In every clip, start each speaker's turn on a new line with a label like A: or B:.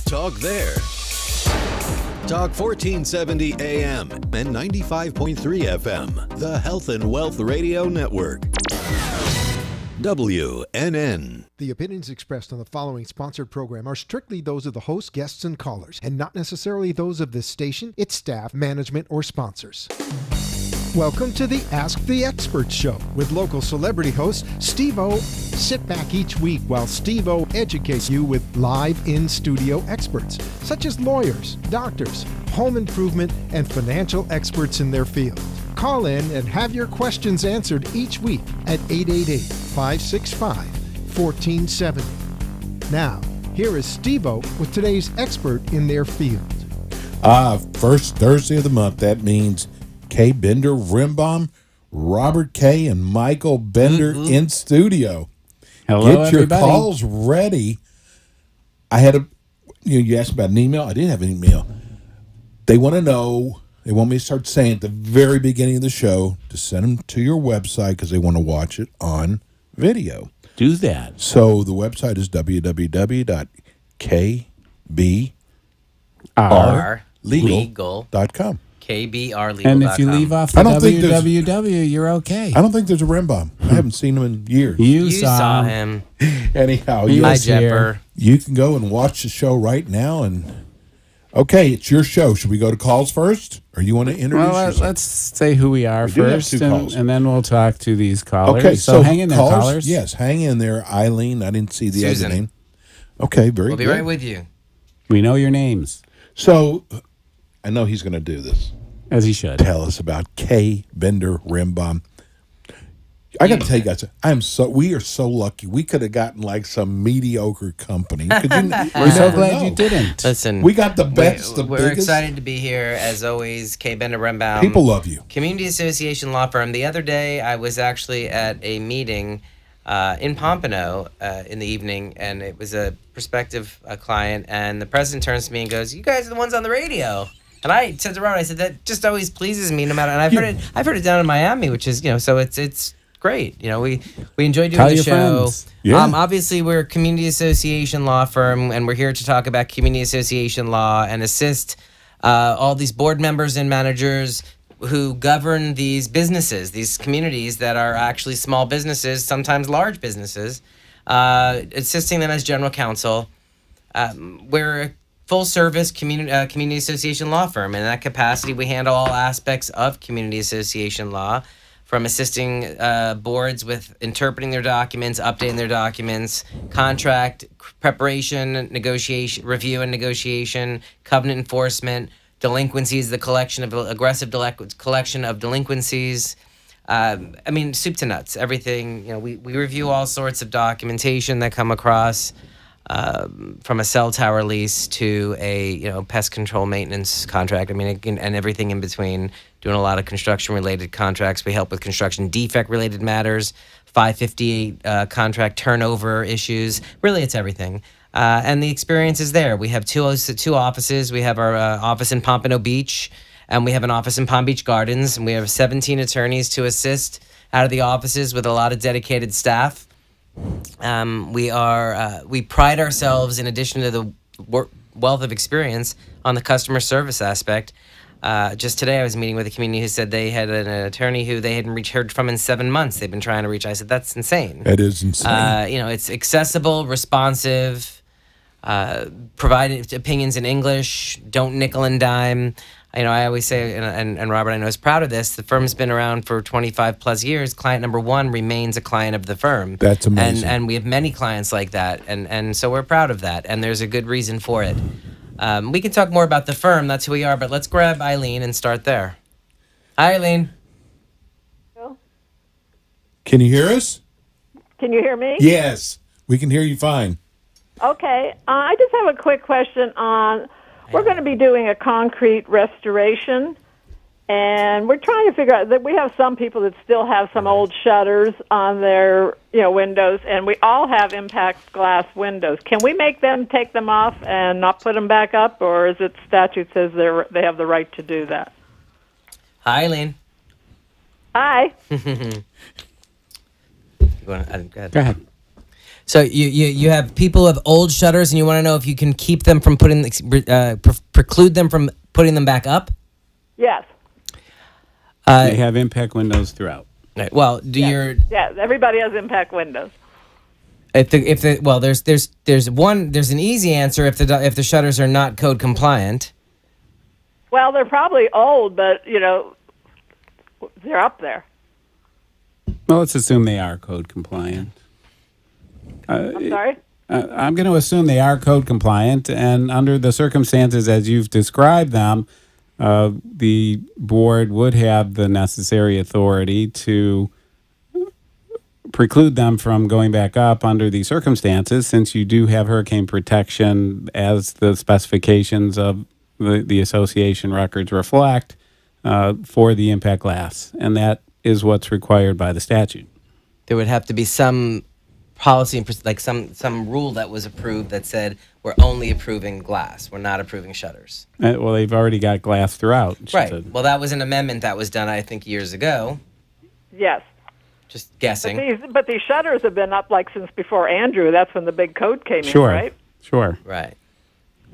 A: Talk there. Talk 1470 AM and 95.3 FM, the Health and Wealth Radio Network. WNN.
B: The opinions expressed on the following sponsored program are strictly those of the host, guests, and callers, and not necessarily those of this station, its staff, management, or sponsors. Welcome to the Ask the Expert Show with local celebrity host Steve-O. Sit back each week while Steve-O educates you with live in-studio experts, such as lawyers, doctors, home improvement, and financial experts in their field. Call in and have your questions answered each week at 888-565-1470. Now, here is Steve-O with today's expert in their field.
C: First Thursday of the month, that means Kay Bender Rimbaum, Robert Kay, and Michael Bender in studio.
D: Hello,
C: Get your
D: everybody.
C: calls ready. I had you asked about an email. I didn't have an email. They want to know, they want me to start saying at the very beginning of the show to send them to your website because they want to watch it on video.
D: Do that.
C: So the website is www.kbrlegal.com.
E: KBRlegal.com.
D: And if you leave off the
C: I don't think there's-
D: www, you're okay.
C: I don't think there's a Rimbaum. I haven't seen him in years.
D: You
E: saw him.
C: Anyhow,
D: He
E: Hi,
D: was here.
E: Jepper.
C: you can go and watch the show right now. And okay, it's your show. Should we go to calls first, or you want to introduce
D: Well,
C: yourself?
D: let's say who we are
C: We do have
D: first,
C: two calls.
D: and then we'll talk to these callers.
C: Okay,
D: so hang in there, callers.
C: Yes, hang in there, Eileen. I didn't see the
E: Susan.
C: other name. Okay, very
E: We'll
C: good.
E: be right with you.
D: We know your names,
C: So, I know he's going to do this.
D: as he should.
C: Tell us about Kay Bender Rimbaum. I got to tell you guys, we are so lucky. We could have gotten like some mediocre company.
D: We're so glad you didn't.
E: Listen,
C: We got the best, the
E: we're
C: biggest.
E: excited to be here, as always. Kay Bender Rembaum.
C: People love you.
E: Community Association Law Firm. The other day, I was actually at a meeting in Pompano in the evening, and it was a prospective client, and the president turns to me and goes, "You guys are the ones on the radio." And I said to Robert, I said, that just always pleases me, no matter. And I've heard it down in Miami, which is, so it's great. We enjoy doing
D: Tell
E: the
D: your
E: show.
D: friends.
C: Yeah.
E: Obviously, we're a community association law firm, and we're here to talk about community association law and assist all these board members and managers who govern these businesses, these communities that are actually small businesses, sometimes large businesses, assisting them as general counsel. We're a full-service community association law firm. In that capacity, we handle all aspects of community association law, from assisting boards with interpreting their documents, updating their documents, contract preparation, negotiation, review and negotiation, covenant enforcement, delinquencies, the collection of collection of delinquencies. Soup to nuts, everything. We review all sorts of documentation that come across, from a cell tower lease to a pest control maintenance contract. And everything in between. Doing a lot of construction related contracts. We help with construction defect related matters, 558 contract turnover issues. Really, it's everything. And the experience is there. We have two offices. We have our office in Pompano Beach, and we have an office in Palm Beach Gardens. And we have 17 attorneys to assist out of the offices with a lot of dedicated staff. We pride ourselves, in addition to the wealth of experience, on the customer service aspect. Just today, I was meeting with a community who said they had an attorney who they hadn't heard from in 7 months. They've been trying to reach. I said, that's insane.
C: That is insane.
E: It's accessible, responsive, provide opinions in English, don't nickel and dime. I always say, and Robert, I know, is proud of this, the firm's been around for 25 plus years. Client number one remains a client of the firm.
C: That's amazing.
E: And we have many clients like that. And so we're proud of that. And there's a good reason for it. We can talk more about the firm. That's who we are. But let's grab Eileen and start there. Hi, Eileen.
C: Can you hear us?
F: Can you hear me?
C: Yes, we can hear you fine.
F: Okay. I just have a quick question on, we're going to be doing a concrete restoration, and we're trying to figure out that we have some people that still have some old shutters on their windows, and we all have impact glass windows. Can we make them take them off and not put them back up, or is it statute says they have the right to do that?
E: Hi, Eileen.
F: Hi.
E: Go ahead.
D: Go ahead.
E: So you have people with old shutters, and you want to know if you can keep them from preclude them from putting them back up?
F: Yes.
D: They have impact windows throughout.
E: Right. Well,
F: Yes, everybody has impact windows.
E: there's an easy answer if the shutters are not code compliant.
F: Well, they're probably old, but, they're up there.
D: Well, let's assume they are code compliant.
F: I'm sorry?
D: I'm going to assume they are code compliant, and under the circumstances as you've described them, the board would have the necessary authority to preclude them from going back up under these circumstances, since you do have hurricane protection as the specifications of the association records reflect for the impact glass, and that is what's required by the statute.
E: There would have to be some policy, like some rule that was approved that said we're only approving glass, we're not approving shutters.
D: Well, they've already got glass throughout.
E: Right. Well, that was an amendment that was done, I think, years ago.
F: Yes.
E: Just guessing.
F: But these shutters have been up since before Andrew. That's when the big code came in, right?
D: Sure.
E: Right.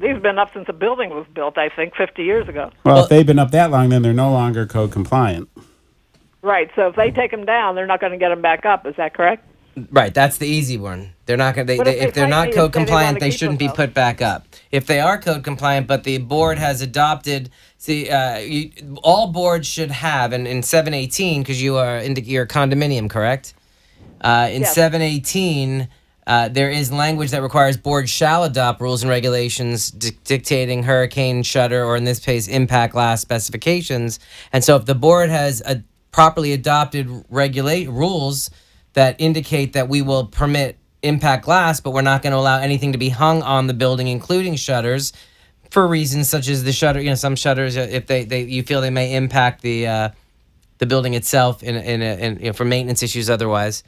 F: These have been up since the building was built, I think, 50 years ago.
D: Well, if they've been up that long, then they're no longer code compliant.
F: Right. So if they take them down, they're not going to get them back up. Is that correct?
E: Right, that's the easy one. They're not going. If they're not code compliant, they shouldn't be put back up. If they are code compliant, but the board has adopted, all boards should have, and in 718, because you're a condominium, correct? In
F: Yes.
E: 718, there is language that requires boards shall adopt rules and regulations dictating hurricane shutter, or in this case, impact glass specifications. And so, if the board has properly adopted rules that indicate that we will permit impact glass, but we're not going to allow anything to be hung on the building, including shutters, for reasons such as the shutter. Some shutters, if you feel they may impact the building itself for maintenance issues otherwise,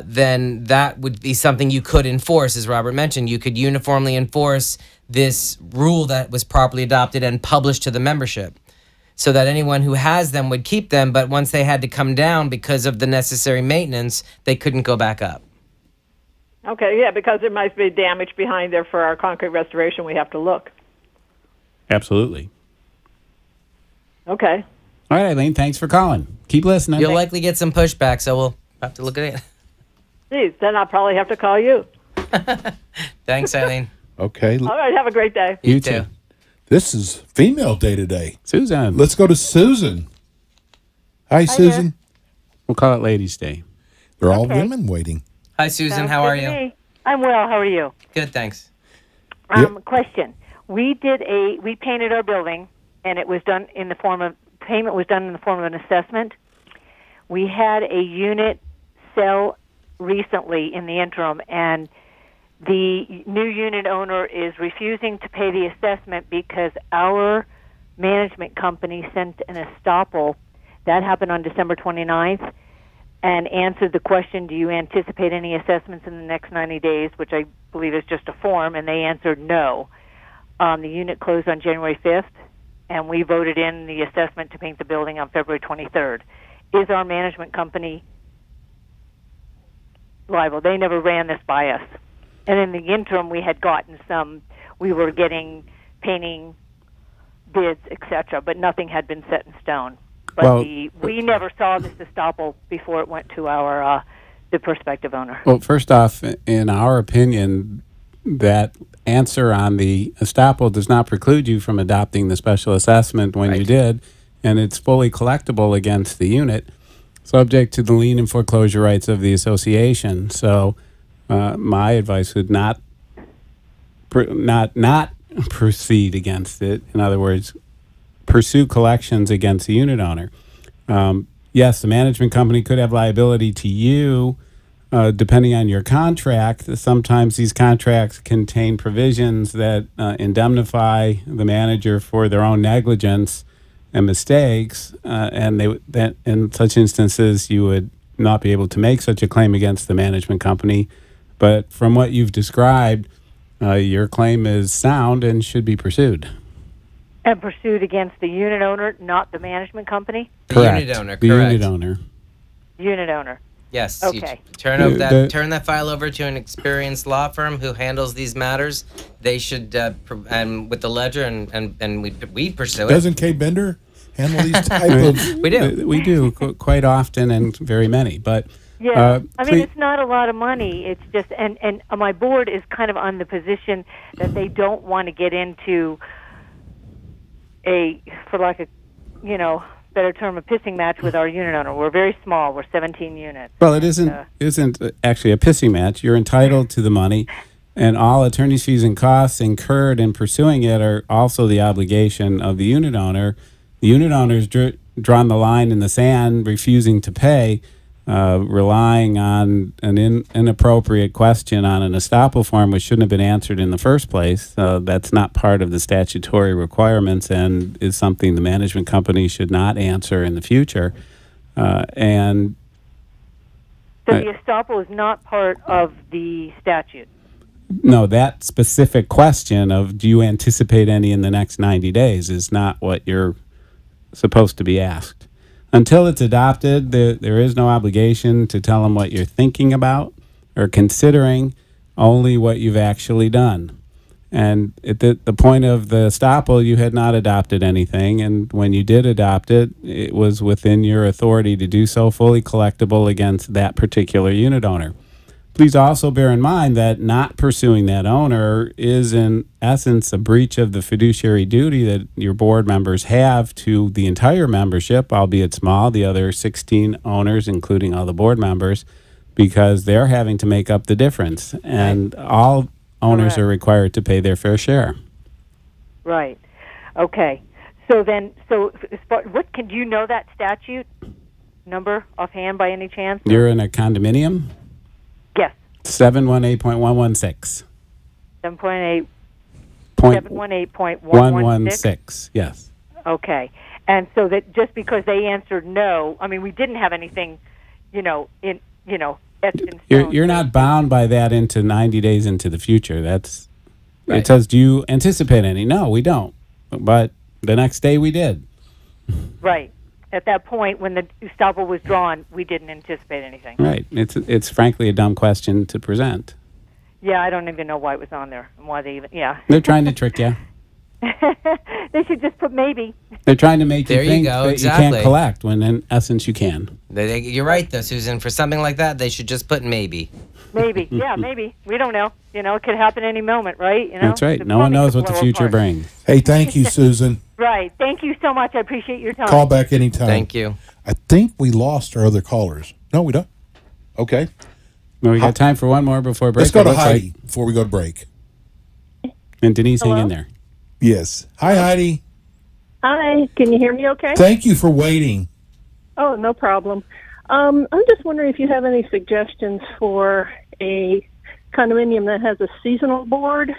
E: then that would be something you could enforce, as Robert mentioned. You could uniformly enforce this rule that was properly adopted and published to the membership, so that anyone who has them would keep them, but once they had to come down because of the necessary maintenance, they couldn't go back up.
F: Okay, yeah, because there might be damage behind there for our concrete restoration. We have to look.
D: Absolutely.
F: Okay.
D: All right, Eileen, thanks for calling. Keep listening.
E: You'll likely get some pushback, so we'll have to look at it.
F: Geez, then I'll probably have to call you.
E: Thanks, Eileen.
C: Okay.
F: All right, have a great day.
D: You too.
C: This is Female Day today.
D: Susan.
C: Let's go to Susan. Hi, Susan.
D: We'll call it Ladies' Day.
C: They're all women waiting.
E: Hi, Susan.
G: Sounds
E: How
G: good
E: are
G: to
E: you?
G: me. I'm well. How are you?
E: Good, thanks.
G: Question. We painted our building, and it was done in the form of payment was done in the form of an assessment. We had a unit sell recently in the interim, and the new unit owner is refusing to pay the assessment because our management company sent an estoppel. That happened on December 29th, and answered the question, do you anticipate any assessments in the next 90 days, which I believe is just a form, and they answered no. The unit closed on January 5th, and we voted in the assessment to paint the building on February 23rd. Is our management company liable? They never ran this by us. And in the interim, we were getting painting bids, etc., but nothing had been set in stone. But we never saw this estoppel before it went to our the prospective owner.
D: Well, first off, in our opinion, that answer on the estoppel does not preclude you from adopting the special assessment when you did, and it's fully collectible against the unit, subject to the lien and foreclosure rights of the association. So my advice would not proceed against it. In other words, pursue collections against the unit owner. Yes, the management company could have liability to you, depending on your contract. Sometimes these contracts contain provisions that indemnify the manager for their own negligence and mistakes, and that in such instances you would not be able to make such a claim against the management company. But from what you've described, your claim is sound and should be pursued.
G: And pursued against the unit owner, not the management company?
E: The unit owner, correct.
D: The unit owner.
G: Unit owner.
E: Yes.
G: Okay.
E: You turn that file over to an experienced law firm who handles these matters. They should, and with the ledger, and we pursue it.
C: Doesn't Kay Bender handle these type of?
E: We do.
D: We do quite often and very many, but.
G: Yeah, I mean, it's not a lot of money. It's just, and my board is kind of on the position that they don't want to get into for lack of, better term, a pissing match with our unit owner. We're very small. We're 17 units.
D: Well, it isn't actually a pissing match. You're entitled to the money, and all attorney's fees and costs incurred in pursuing it are also the obligation of the unit owner. The unit owner's drawn the line in the sand, refusing to pay, relying on an inappropriate question on an estoppel form which shouldn't have been answered in the first place. That's not part of the statutory requirements and is something the management company should not answer in the future. So
G: the estoppel is not part of the statute?
D: No, that specific question of do you anticipate any in the next 90 days is not what you're supposed to be asked. Until it's adopted, there is no obligation to tell them what you're thinking about or considering, only what you've actually done. And at the point of the estoppel, you had not adopted anything, and when you did adopt it, it was within your authority to do so, fully collectible against that particular unit owner. Please also bear in mind that not pursuing that owner is in essence a breach of the fiduciary duty that your board members have to the entire membership, albeit small, the other 16 owners, including all the board members, because they're having to make up the difference. And all owners are required to pay their fair share.
G: Right. Okay. So what do you know that statute number offhand by any chance?
D: You're in a condominium?
G: Yes.
D: 718.116.
G: 718.116?
D: Yes.
G: Okay. And so that just because they answered no, I mean, we didn't have anything, etched in stone.
D: You're not bound by that into 90 days into the future. That's right. It says, do you anticipate any? No, we don't. But the next day we did.
G: Right. At that point, when the estoppel was drawn, we didn't anticipate anything.
D: Right. It's frankly a dumb question to present.
G: Yeah, I don't even know why it was on there and why they even. Yeah.
D: They're trying to trick you.
G: They should just put maybe.
D: They're trying to make you think that
E: exactly.
D: You can't collect when in essence you can.
E: You're right, though, Susan. For something like that, they should just put maybe.
G: Maybe. Yeah, maybe. We don't know. It could happen any moment, right?
D: That's right. No one knows what the future brings.
C: Hey, thank you, Susan.
G: Right. Thank you so much. I appreciate your time.
C: Call back anytime.
E: Thank you.
C: I think we lost our other callers. No, we don't. Okay.
D: Well, we got time for one more before break.
C: Let's go to Heidi before we go to break.
D: And Denise, hang in there.
C: Yes. Hi, Heidi.
H: Hi. Can you hear me okay?
C: Thank you for waiting.
H: Oh, no problem. I'm just wondering if you have any suggestions for a condominium that has a seasonal board,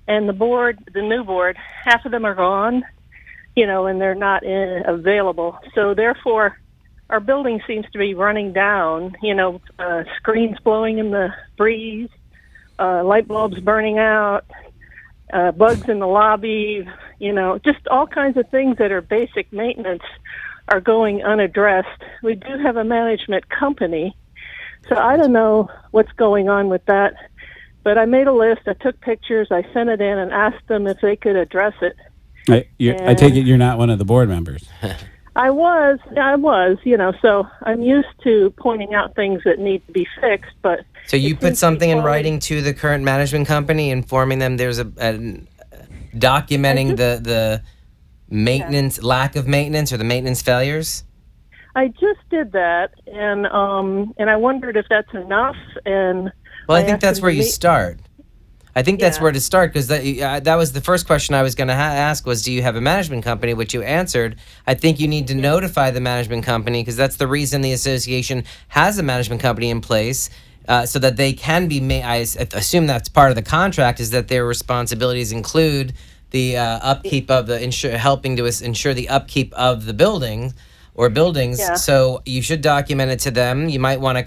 H: and the new board, half of them are gone, and they're not available. So therefore, our building seems to be running down, screens blowing in the breeze, light bulbs burning out, bugs in the lobby, just all kinds of things that are basic maintenance are going unaddressed. We do have a management company, so I don't know what's going on with that. But I made a list, I took pictures, I sent it in and asked them if they could address it.
D: I take it you're not one of the board members.
H: I was, so I'm used to pointing out things that need to be fixed, but...
E: So you put something in writing to the current management company, informing them there's documenting the maintenance, lack of maintenance, or the maintenance failures?
H: I just did that, and I wondered if that's enough, and...
E: Well, I think that's where you start. I think that's where to start, because that was the first question I was going to ask was, do you have a management company, which you answered. I think you need to notify the management company, because that's the reason the association has a management company in place, so that they can be I assume that's part of the contract, is that their responsibilities include the upkeep of helping to ensure the upkeep of the building or buildings. Yeah. So you should document it to them. You might want to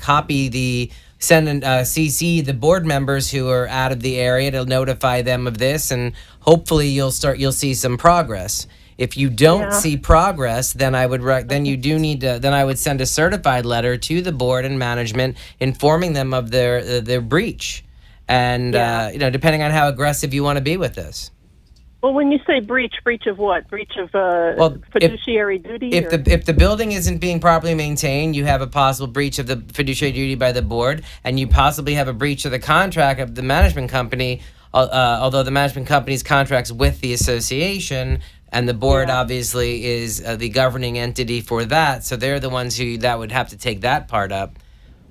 E: send and CC the board members who are out of the area to notify them of this, and hopefully you'll see some progress. If you don't
H: Yeah.
E: see progress, then I would then you do need to. Then I would send a certified letter to the board and management informing them of their breach, and depending on how aggressive you want to be with this.
H: Well, when you say breach of what? Breach of fiduciary duty?
E: If the building isn't being properly maintained, you have a possible breach of the fiduciary duty by the board, and you possibly have a breach of the contract of the management company. Although the management company's contracts with the association, and the board obviously is the governing entity for that, so they're the ones that would have to take that part up.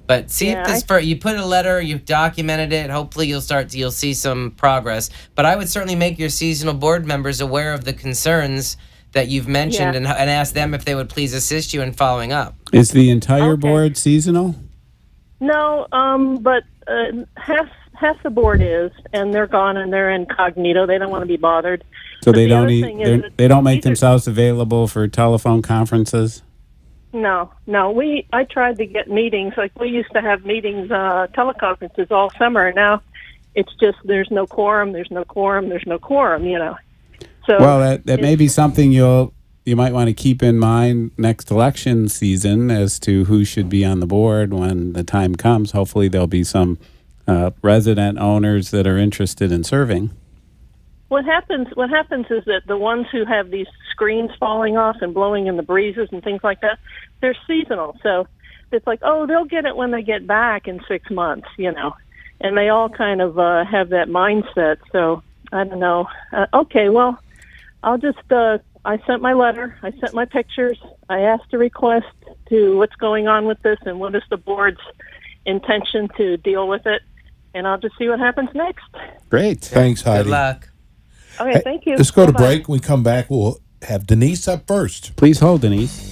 E: But see if this you put a letter, you've documented it. Hopefully, you'll see some progress. But I would certainly make your seasonal board members aware of the concerns that you've mentioned, and ask them if they would please assist you in following up.
D: Is the entire board seasonal?
H: No, but half the board is, and they're gone and they're incognito. They don't want to be bothered.
D: So
H: But
D: they
H: the
D: don't
H: other thing is that
D: they don't make
H: these are-
D: themselves available for telephone conferences?
H: No. I tried to get meetings. Like, we used to have meetings, teleconferences all summer. Now it's just there's no quorum. So
D: Well, that may be something you might want to keep in mind next election season as to who should be on the board when the time comes. Hopefully there'll be some resident owners that are interested in serving.
H: What happens is that the ones who have these screens falling off and blowing in the breezes and things like that, they're seasonal. So it's like, oh, they'll get it when they get back in 6 months, and they all kind of have that mindset. So I don't know. Okay, well, I'll just, I sent my letter, I sent my pictures, I asked a request to what's going on with this and what is the board's intention to deal with it, and I'll just see what happens next.
C: Great. Thanks, Heidi.
E: Good luck.
H: Okay,
C: Hey,
H: thank you.
C: Let's go to
H: Bye-bye.
C: break. When we come back, we'll have Denise up first.
D: Please hold, Denise.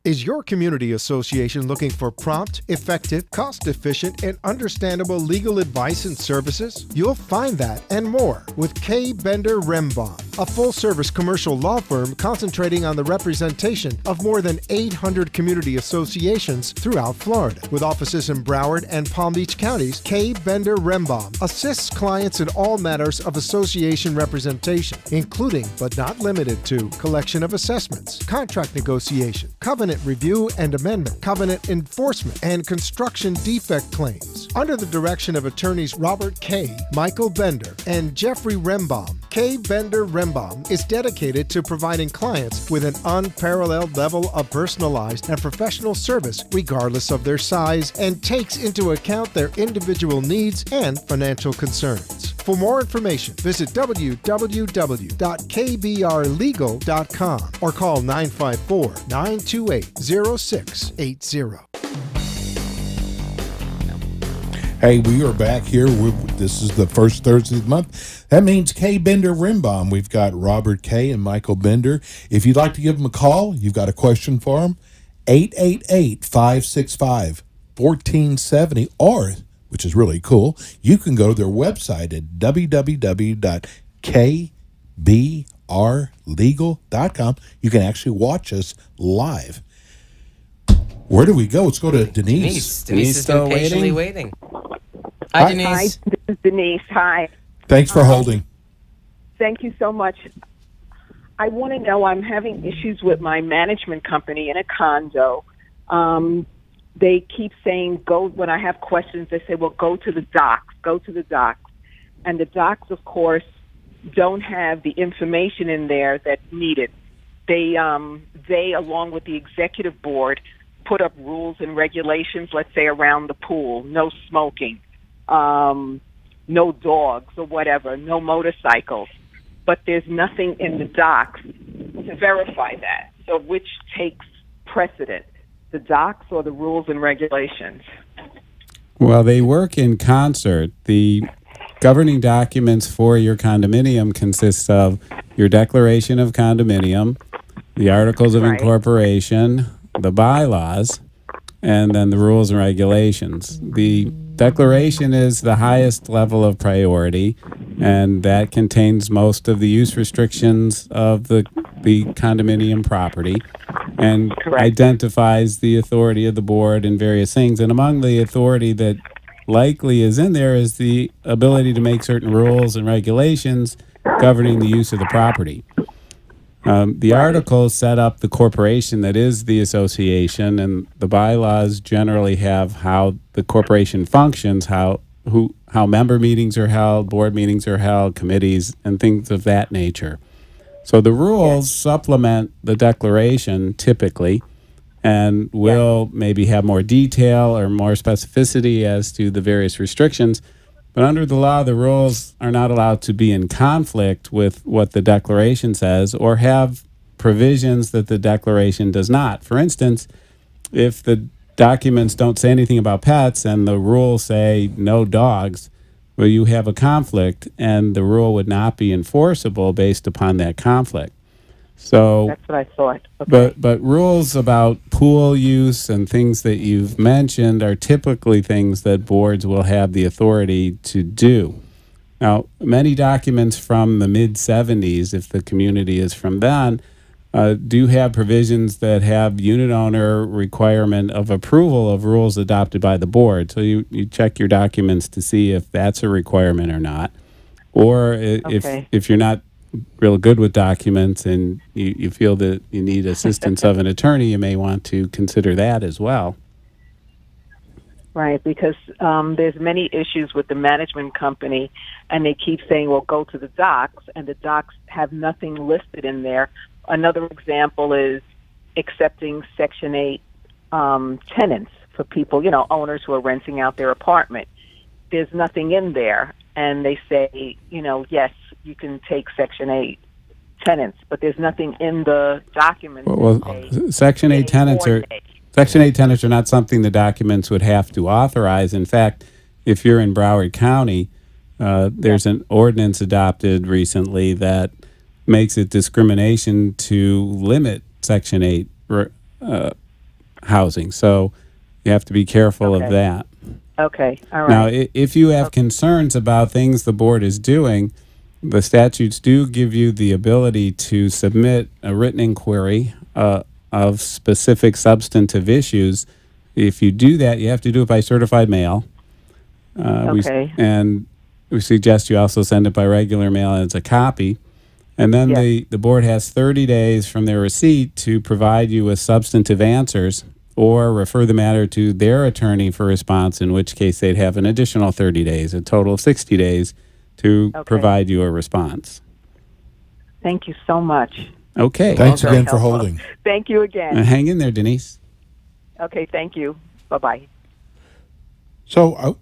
B: Is your community association looking for prompt, effective, cost-efficient, and understandable legal advice and services? You'll find that and more with K. Bender Rembaum, a full-service commercial law firm concentrating on the representation of more than 800 community associations throughout Florida. With offices in Broward and Palm Beach counties, K. Bender Rembaum assists clients in all matters of association representation, including but not limited to collection of assessments, contract negotiation, covenant review and amendment, covenant enforcement, and construction defect claims. Under the direction of attorneys Robert K., Michael Bender, and Jeffrey Rembaum, K. Bender Rembaum is dedicated to providing clients with an unparalleled level of personalized and professional service regardless of their size, and takes into account their individual needs and financial concerns. For more information, visit www.kbrlegal.com or call 954-928-0680.
C: Hey, we are back here. This is the first Thursday of the month. That means K. Bender Rembaum. We've got Robert K. and Michael Bender. If you'd like to give them a call, you've got a question for them, 888-565-1470, or, which is really cool, you can go to their website at www.kbrlegal.com. You can actually watch us live. Where do we go? Let's go to Denise.
E: Denise has
D: still
E: been patiently waiting.
C: Hi.
E: Hi, Denise.
I: Hi, this is Denise. Hi.
C: Thanks for holding.
I: Thank you so much. I want to know, I'm having issues with my management company in a condo. They keep saying, when I have questions, they say, well, go to the docs. And the docs, of course, don't have the information in there that's needed. They along with the executive board, put up rules and regulations, let's say around the pool, no smoking, no dogs or whatever, no motorcycles. But there's nothing in the docs to verify that. So which takes precedent, the docs or the rules and regulations?
D: Well, they work in concert. The governing documents for your condominium consist of your declaration of condominium, the articles of incorporation, the bylaws, and then the rules and regulations. The declaration is the highest level of priority, and that contains most of the use restrictions of the condominium property, and identifies the authority of the board and various things. And among the authority that likely is in there is the ability to make certain rules and regulations governing the use of the property. The articles set up the corporation that is the association, and the bylaws generally have how the corporation functions, how member meetings are held, board meetings are held, committees, and things of that nature. So the rules supplement the declaration typically, and will maybe have more detail or more specificity as to the various restrictions. But under the law, the rules are not allowed to be in conflict with what the declaration says or have provisions that the declaration does not. For instance, if the documents don't say anything about pets and the rules say no dogs, well, you have a conflict, and the rule would not be enforceable based upon that conflict. So
I: that's what I thought. Okay.
D: But rules about pool use and things that you've mentioned are typically things that boards will have the authority to do. Now, many documents from the mid-'70s, if the community is from then, do have provisions that have unit owner requirement of approval of rules adopted by the board. So you check your documents to see if that's a requirement or not. Or if you're not real good with documents and you feel that you need assistance of an attorney, you may want to consider that as well.
I: Right, because there's many issues with the management company, and they keep saying, well, go to the docs, and the docs have nothing listed in there. Another example is accepting Section 8 tenants for people, owners who are renting out their apartment. There's nothing in there, and they say, yes, you can take Section 8 tenants, but there's nothing in the documents.
D: Section 8 tenants are not something the documents would have to authorize. In fact, if you're in Broward County, there's an ordinance adopted recently that makes it discrimination to limit Section 8 housing. So you have to be careful of that.
I: Okay, all right.
D: Now, if you have concerns about things the board is doing, the statutes do give you the ability to submit a written inquiry of specific substantive issues. If you do that, you have to do it by certified mail. We suggest you also send it by regular mail as a copy. And then the board has 30 days from their receipt to provide you with substantive answers or refer the matter to their attorney for response, in which case they'd have an additional 30 days, a total of 60 days to provide you a response.
I: Thank you so much.
D: Okay.
C: Thanks again for holding.
I: Thank you again.
D: Hang in there, Denise.
I: Okay, thank you. Bye-bye.
C: So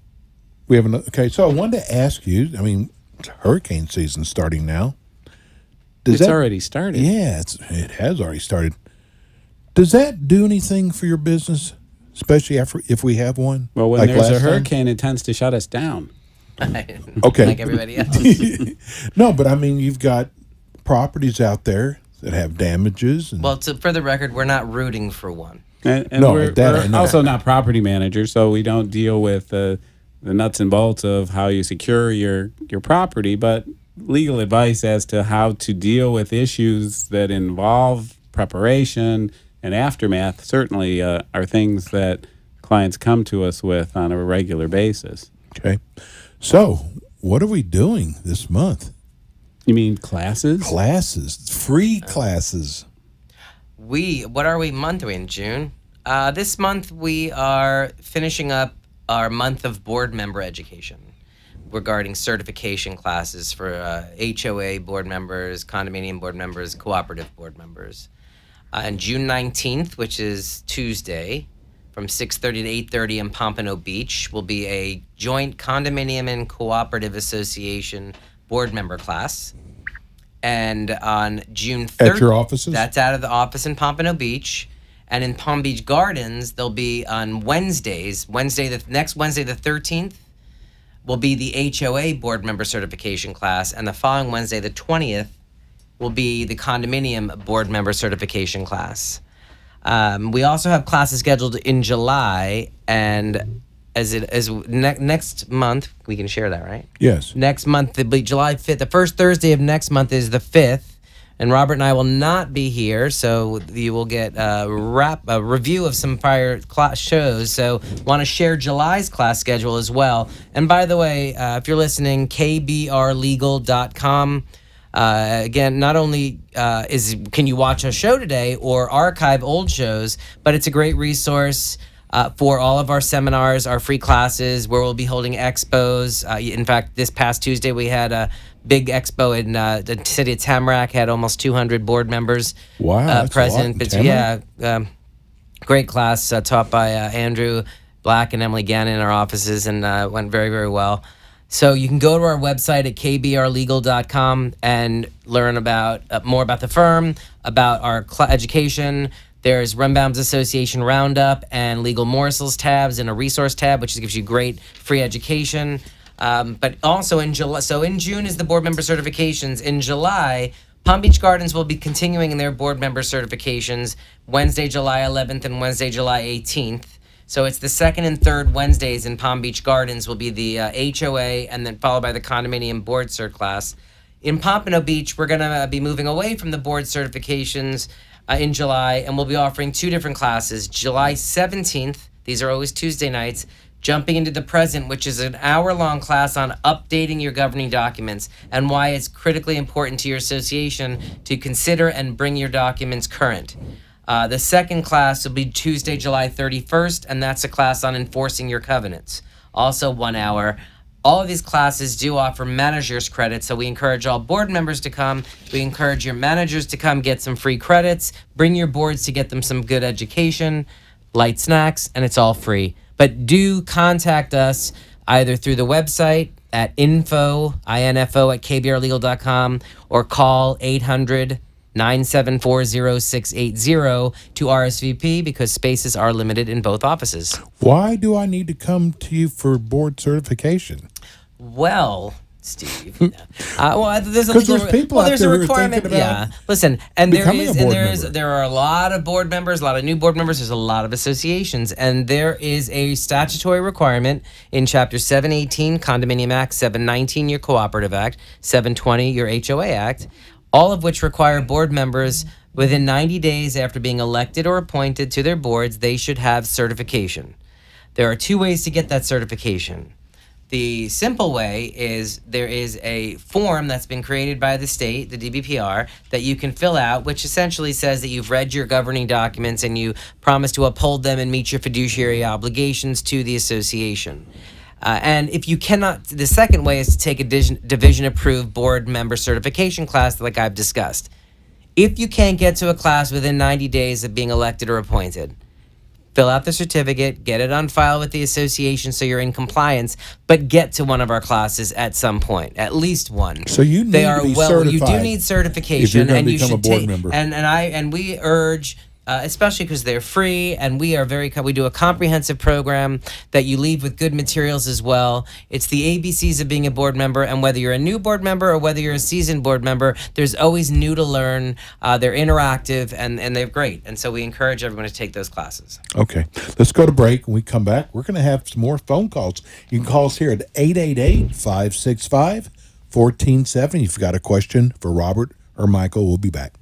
C: we have another. Okay, so I wanted to ask you, hurricane season's starting now.
D: It's already started.
C: Yeah, it has already started. Does that do anything for your business, especially if we have one?
D: Well, when there's a hurricane, it tends to shut us down.
C: Okay.
E: Like everybody else.
C: No, but you've got properties out there that have damages.
E: Well, for the record, we're not rooting for one.
D: And we're also not property managers, so we don't deal with the nuts and bolts of how you secure your property, but legal advice as to how to deal with issues that involve preparation and aftermath certainly are things that clients come to us with on a regular basis.
C: Okay. So, what are we doing this month?
D: You mean classes?
C: Classes. Free classes.
E: What are we month are we in? June? This month we are finishing up our month of board member education regarding certification classes for HOA board members, condominium board members, cooperative board members. On June 19th, which is Tuesday, from 6:30 to 8:30 in Pompano Beach, will be a joint condominium and cooperative association board member class. And on June 3rd...
C: At your offices?
E: That's out of the office in Pompano Beach. And in Palm Beach Gardens, they'll be on Wednesdays. Next Wednesday, the 13th, will be the HOA board member certification class. And the following Wednesday, the 20th, will be the condominium board member certification class. We also have classes scheduled in July, and next month. We can share that, right?
C: Yes.
E: Next month, it'll be July 5th. The first Thursday of next month is the 5th. And Robert and I will not be here, so you will get a review of some prior class shows. So want to share July's class schedule as well. And by the way, if you're listening, kbrlegal.com. Again, not only can you watch a show today or archive old shows, but it's a great resource for all of our seminars, our free classes, where we'll be holding expos. In fact, this past Tuesday we had a big expo in the city of Tamarack, had almost 200 board members present. But great class taught by Andrew Black and Emily Gannon in our offices, and went very, very well. So you can go to our website at kbrlegal.com and learn about more about the firm, about our education. There's Rembaum's Association Roundup and Legal Morsels tabs and a resource tab, which gives you great free education. But also in July, so in June is the board member certifications. In July, Palm Beach Gardens will be continuing in their board member certifications Wednesday, July 11th and Wednesday, July 18th. So it's the second and third Wednesdays in Palm Beach Gardens will be the HOA, and then followed by the condominium board cert class. In Pompano Beach, we're going to be moving away from the board certifications in July, and we'll be offering two different classes. July 17th, these are always Tuesday nights, Jumping into the Present, which is an hour-long class on updating your governing documents and why it's critically important to your association to consider and bring your documents current. The second class will be Tuesday, July 31st, and that's a class on enforcing your covenants. Also 1 hour. All of these classes do offer manager's credits, so we encourage all board members to come. We encourage your managers to come get some free credits. Bring your boards to get them some good education, light snacks, and it's all free. But do contact us either through the website at info at kbrlegal.com, or call 800-974-0680 to RSVP, because spaces are limited in both offices.
C: Why do I need to come to you for board certification?
E: Well, Steve, there's a requirement. Listen, and there are a lot of board members, a lot of new board members. There's a lot of associations, and there is a statutory requirement in Chapter 718 Condominium Act, 719 your Cooperative Act, 720 your HOA Act, all of which require board members within 90 days after being elected or appointed to their boards, they should have certification. There are two ways to get that certification. The simple way is there is a form that's been created by the state, the DBPR, that you can fill out, which essentially says that you've read your governing documents and you promise to uphold them and meet your fiduciary obligations to the association. And if you cannot, the second way is to take a division-approved board member certification class like I've discussed. If you can't get to a class within 90 days of being elected or appointed, fill out the certificate, get it on file with the association so you're in compliance, but get to one of our classes at some point, at least one.
C: So you need to be certified.
E: You do need certification,
C: if you're going to
E: and
C: become a board member.
E: And we urge, especially because they're free, and we do a comprehensive program that you leave with good materials as well. It's the ABCs of being a board member, and whether you're a new board member or whether you're a seasoned board member, there's always new to learn. They're interactive, and they're great, and so we encourage everyone to take those classes.
C: Okay, let's go to break. When we come back, we're going to have some more phone calls. You can call us here at 888-565-1470. If you've got a question for Robert or Michael, we'll be back.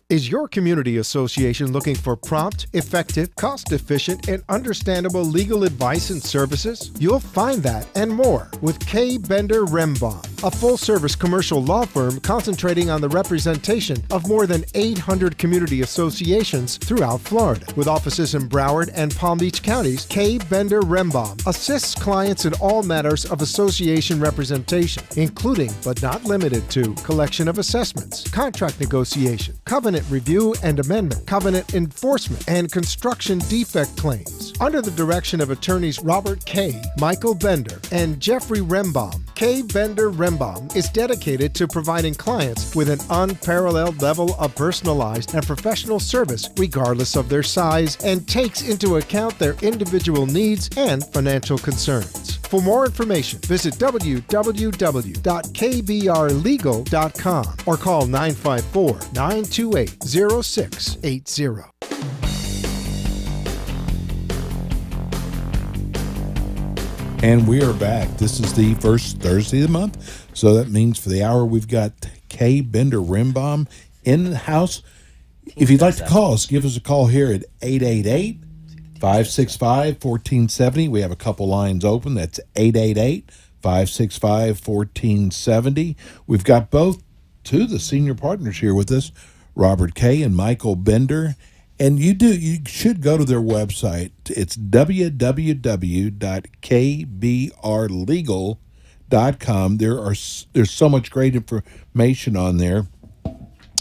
B: Is your community association looking for prompt, effective, cost-efficient, and understandable legal advice and services? You'll find that and more with K. Bender Rembaum, a full-service commercial law firm concentrating on the representation of more than 800 community associations throughout Florida. With offices in Broward and Palm Beach counties, K. Bender Rembaum assists clients in all matters of association representation, including but not limited to collection of assessments, contract negotiation, covenant review and amendment, covenant enforcement, and construction defect claims. Under the direction of attorneys Robert K., Michael Bender, and Jeffrey Rembaum, K. Bender Rembaum is dedicated to providing clients with an unparalleled level of personalized and professional service regardless of their size, and takes into account their individual needs and financial concerns. For more information, visit www.kbrlegal.com or call 954-928-0680.
C: And we are back. This is the first Thursday of the month. So that means for the hour, we've got Kay Bender Rimbaum in the house. If you'd like to call us, give us a call here at 888-565-1470. We have a couple lines open. That's 888-565-1470. We've got two of the senior partners here with us, Robert Kay and Michael Bender. And you should go to their website. It's www.kbrlegal.com. There's so much great information on there.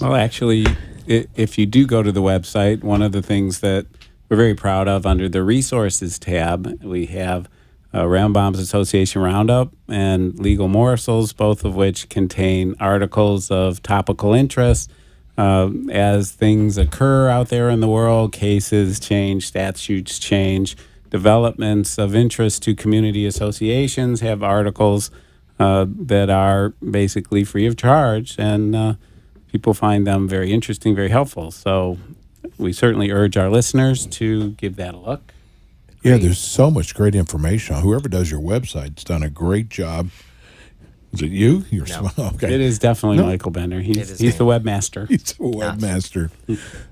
D: Well, actually, if you do go to the website, one of the things that we're very proud of under the resources tab, we have Rimbaum's Association Roundup and Legal Morsels, both of which contain articles of topical interest. As things occur out there in the world, cases change, statutes change, developments of interest to community associations have articles that are basically free of charge, and people find them very interesting, very helpful. So we certainly urge our listeners to give that a look.
C: Yeah, there's so much great information. Whoever does your website's done a great job. Is it you?
D: No. Okay. It is definitely Michael Bender. He's the webmaster.
C: He's the webmaster.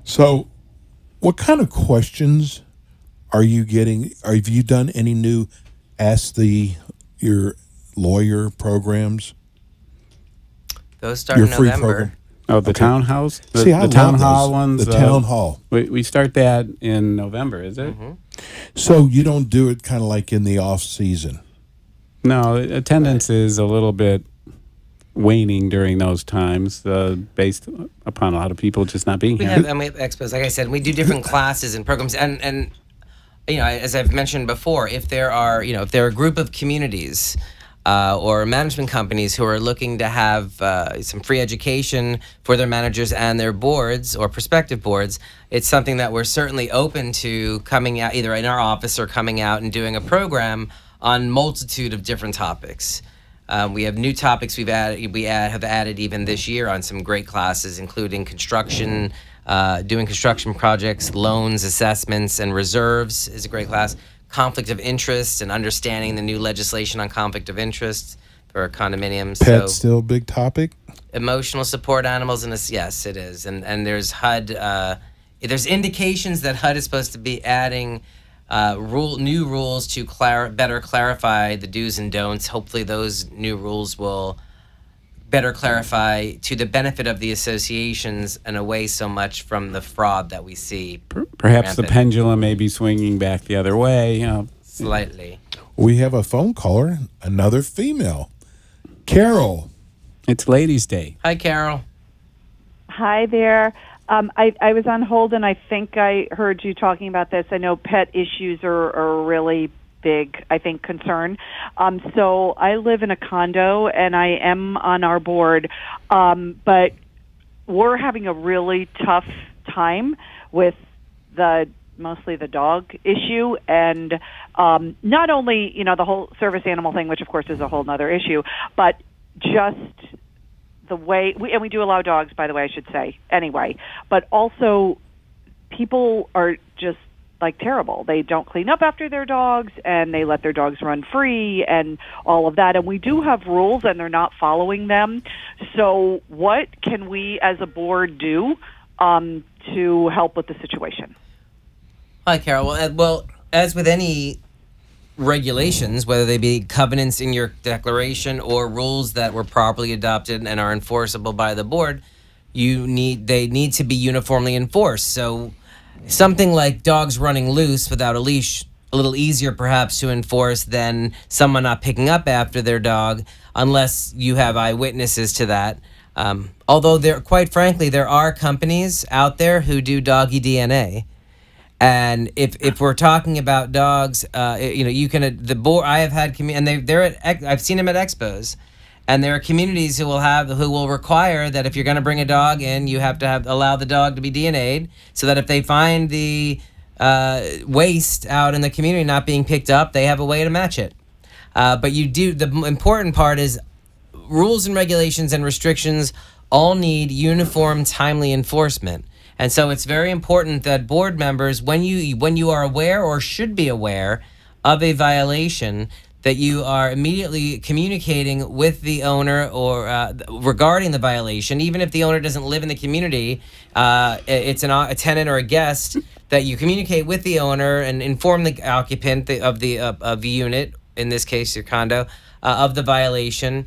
C: So what kind of questions are you getting? Have you done any new Ask your Lawyer programs?
E: Those start in November.
C: Program?
D: Oh, the townhouse?
C: The
D: town hall ones?
C: The town hall.
D: We start that in November, is it?
E: Mm-hmm.
C: So you don't do it kind of like in the off season?
D: No, attendance is a little bit waning during those times, based upon a lot of people just not being here.
E: We have expos, like I said, we do different classes and programs, and as I've mentioned before, if there are a group of communities or management companies who are looking to have some free education for their managers and their boards or prospective boards, it's something that we're certainly open to coming out either in our office or coming out and doing a program on multitude of different topics. We have new topics we have added even this year on some great classes, including construction, doing construction projects, loans, assessments, and reserves is a great class. Conflict of interest and understanding the new legislation on conflict of interest for condominiums.
C: Pets still a big topic?
E: Emotional support animals, yes, it is. And there's HUD. There's indications that HUD is supposed to be adding new rules to better clarify the do's and don'ts. Hopefully those new rules will better clarify to the benefit of the associations and away so much from the fraud that we see.
D: Perhaps
E: rampant.
D: The pendulum may be swinging back the other way.
E: Slightly.
C: We have a phone caller, another female. Carol.
D: It's Ladies' Day.
E: Hi, Carol.
J: Hi there. I was on hold, and I think I heard you talking about this. I know pet issues are a really big, I think, concern. So I live in a condo, and I am on our board, but we're having a really tough time with mostly the dog issue, and not only, the whole service animal thing, which of course is a whole other issue, but just the way we do allow dogs, by the way, I should say, anyway, but also people are just terrible. They don't clean up after their dogs, and they let their dogs run free and all of that. And we do have rules, and they're not following them. So what can we as a board do to help with the situation?
E: Hi, Carol. Well, as with any regulations, whether they be covenants in your declaration or rules that were properly adopted and are enforceable by the board, they need to be uniformly enforced. So something like dogs running loose without a leash, a little easier perhaps to enforce than someone not picking up after their dog, unless you have eyewitnesses to that. Although quite frankly, there are companies out there who do doggy DNA. And if we're talking about dogs, you can the board. I have had and I've seen them at expos, and there are communities who will require that if you're going to bring a dog in, you have to allow the dog to be DNA'd, so that if they find the waste out in the community not being picked up, they have a way to match it. But the important part is rules and regulations and restrictions all need uniform, timely enforcement. And so it's very important that board members, when you are aware or should be aware of a violation, that you are immediately communicating with the owner or regarding the violation, even if the owner doesn't live in the community. It's a tenant or a guest, that you communicate with the owner and inform the occupant of the unit, in this case your condo, of the violation,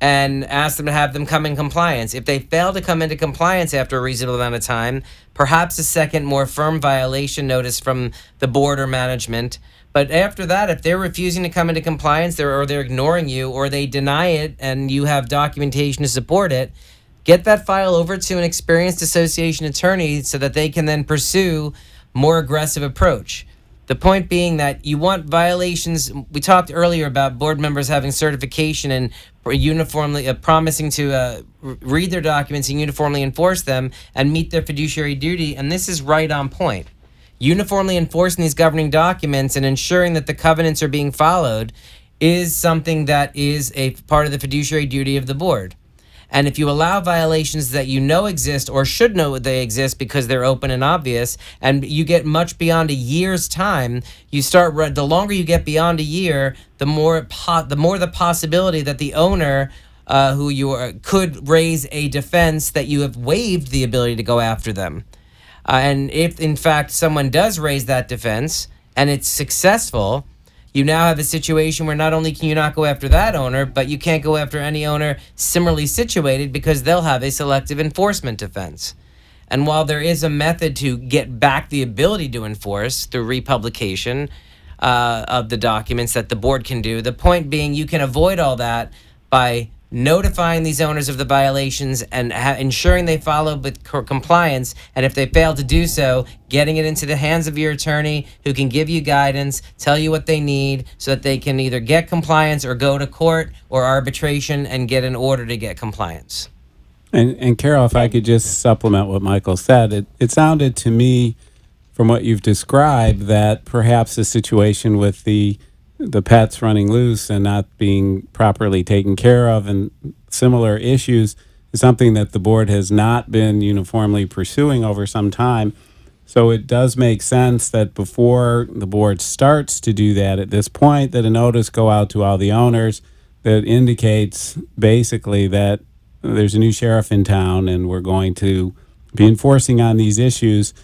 E: and ask them to have them come in compliance. If they fail to come into compliance after a reasonable amount of time, perhaps a second, more firm violation notice from the board or management. But after that, if they're refusing to come into compliance, or they're ignoring you, or they deny it and you have documentation to support it, get that file over to an experienced association attorney so that they can then pursue more aggressive approach. The point being that you want violations. We talked earlier about board members having certification and uniformly promising to read their documents and uniformly enforce them and meet their fiduciary duty, and this is right on point. Uniformly enforcing these governing documents and ensuring that the covenants are being followed is something that is a part of the fiduciary duty of the board. And if you allow violations that you know exist or should know they exist because they're open and obvious, and you get much beyond a year's time, the longer you get beyond a year, the more the possibility that the owner who you are could raise a defense that you have waived the ability to go after them. And if, in fact, someone does raise that defense and it's successful, you now have a situation where not only can you not go after that owner, but you can't go after any owner similarly situated because they'll have a selective enforcement defense. And while there is a method to get back the ability to enforce through republication of the documents that the board can do, the point being you can avoid all that by notifying these owners of the violations and ensuring they follow with compliance, and if they fail to do so, getting it into the hands of your attorney who can give you guidance, tell you what they need so that they can either get compliance or go to court or arbitration and get an order to get compliance.
D: And Carol, if I could just supplement what Michael said, it sounded to me from what you've described that perhaps the situation with the pets running loose and not being properly taken care of and similar issues is something that the board has not been uniformly pursuing over some time. So it does make sense that before the board starts to do that at this point, that a notice go out to all the owners that indicates basically that there's a new sheriff in town and we're going to be enforcing on these issues.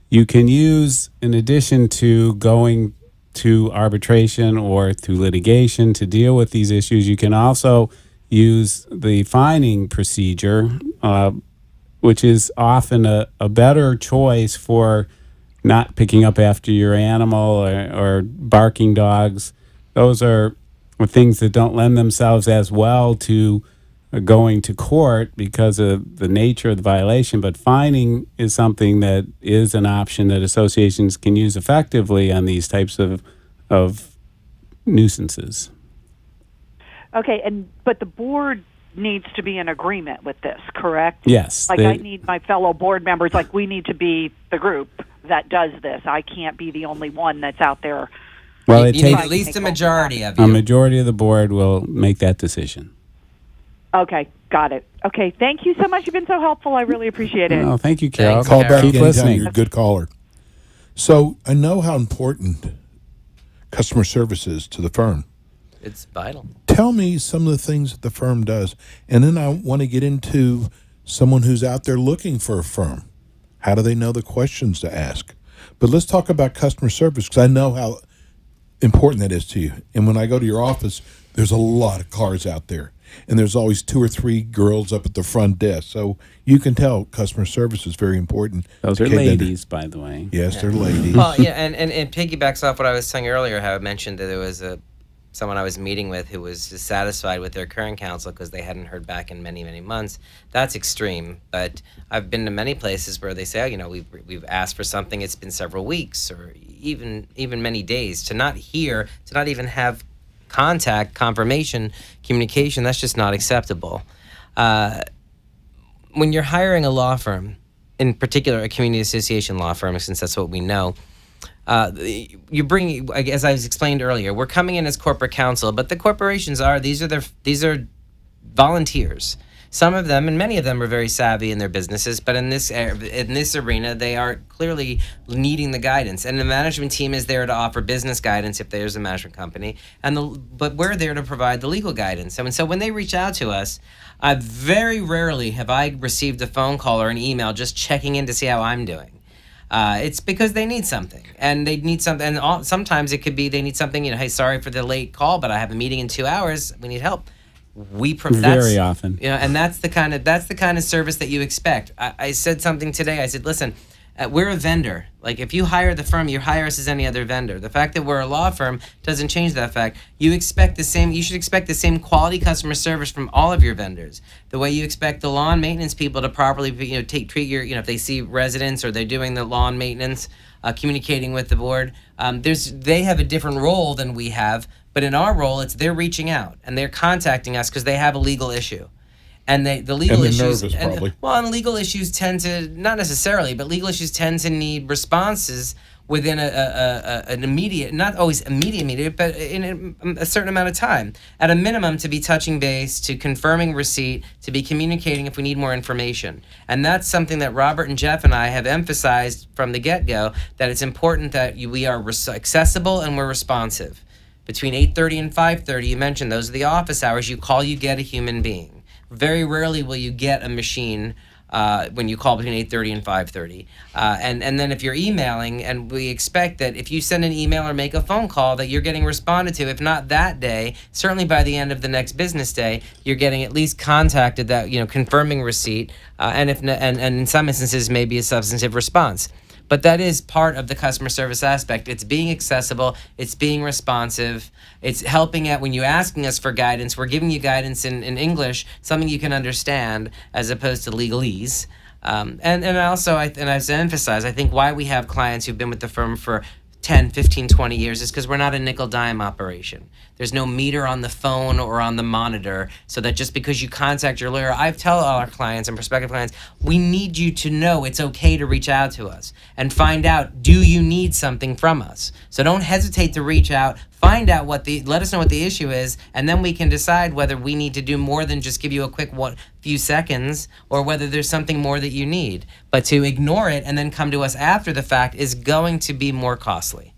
D: You can use, in addition to going to arbitration or through litigation to deal with these issues, you can also use the fining procedure, which is often a better choice for not picking up after your animal or barking dogs. Those are things that don't lend themselves as well to going to court because of the nature of the violation, but fining is something that is an option that associations can use effectively on these types of nuisances.
J: Okay, but the board needs to be in agreement with this, correct?
D: Yes.
J: I need my fellow board members, we need to be the group that does this. I can't be the only one that's out there.
D: Well,
E: you need at least a majority of you.
D: A majority of the board will make that decision.
J: Okay, got it. Okay, thank you so much. You've been so helpful. I really appreciate it.
D: Oh, thank you, Carol.
E: Thanks,
C: Call
E: Carol.
C: back
D: Keep
C: anytime.
D: listening.
C: You're a good caller. So I know how important customer service is to the firm.
E: It's vital.
C: Tell me some of the things that the firm does, and then I want to get into someone who's out there looking for a firm. How do they know the questions to ask? But let's talk about customer service, because I know how important that is to you. And when I go to your office, there's a lot of cars out there, and there's always 2 or 3 girls up at the front desk. So you can tell customer service is very important.
D: Those are ladies, by the way.
C: Yes, they're ladies.
E: Well, yeah, and it piggybacks off what I was saying earlier, how I mentioned that there was someone I was meeting with who was dissatisfied with their current counsel because they hadn't heard back in many, many months. That's extreme. But I've been to many places where they say, we've asked for something, it's been several weeks or even many days. To not hear, to not even have contact, confirmation, communication, that's just not acceptable. When you're hiring a law firm, in particular a community association law firm, since that's what we know, you bring, as I was explained earlier, we're coming in as corporate counsel, but the corporations these are volunteers. Some of them, and many of them, are very savvy in their businesses, but in this arena, they are clearly needing the guidance. And the management team is there to offer business guidance if there's a management company, but we're there to provide the legal guidance. And so when they reach out to us, very rarely have I received a phone call or an email just checking in to see how I'm doing. It's because they need something, and they need something. And sometimes it could be they need something. Hey, sorry for the late call, but I have a meeting in 2 hours. We need help.
D: Very often,
E: and that's the kind of service that you expect. I said something today. I said, listen, we're a vendor. Like, if you hire the firm, you hire us as any other vendor. The fact that we're a law firm doesn't change that fact. You should expect the same quality customer service from all of your vendors. The way you expect the lawn maintenance people to properly, treat your, if they see residents or they're doing the lawn maintenance, communicating with the board. They have a different role than we have, but in our role, they're reaching out and they're contacting us because they have a legal issue. And the legal issues,
C: nervous, probably.
E: And legal issues tend to, not necessarily, but legal issues tend to need responses within an immediate, not always immediate, but in a certain amount of time. At a minimum, to be touching base, to confirming receipt, to be communicating if we need more information. And that's something that Robert and Jeff and I have emphasized from the get-go, that it's important that we are accessible and we're responsive. Between 8:30 and 5:30, you mentioned those are the office hours. You call, you get a human being. Very rarely will you get a machine when you call between 8:30 and 5:30. And then if you're emailing, and we expect that if you send an email or make a phone call that you're getting responded to, if not that day, certainly by the end of the next business day, you're getting at least contacted, that confirming receipt, and in some instances maybe a substantive response. But that is part of the customer service aspect. It's being accessible. It's being responsive. It's helping out when you're asking us for guidance. We're giving you guidance in English, something you can understand, as opposed to legalese. And also, as I emphasize, I think why we have clients who've been with the firm for 10, 15, 20 years is because we're not a nickel-dime operation. There's no meter on the phone or on the monitor, so that just because you contact your lawyer, I tell all our clients and prospective clients, we need you to know it's okay to reach out to us and find out, do you need something from us? So don't hesitate to reach out, find out let us know what the issue is, and then we can decide whether we need to do more than just give you a quick few seconds, or whether there's something more that you need. But to ignore it and then come to us after the fact is going to be more costly.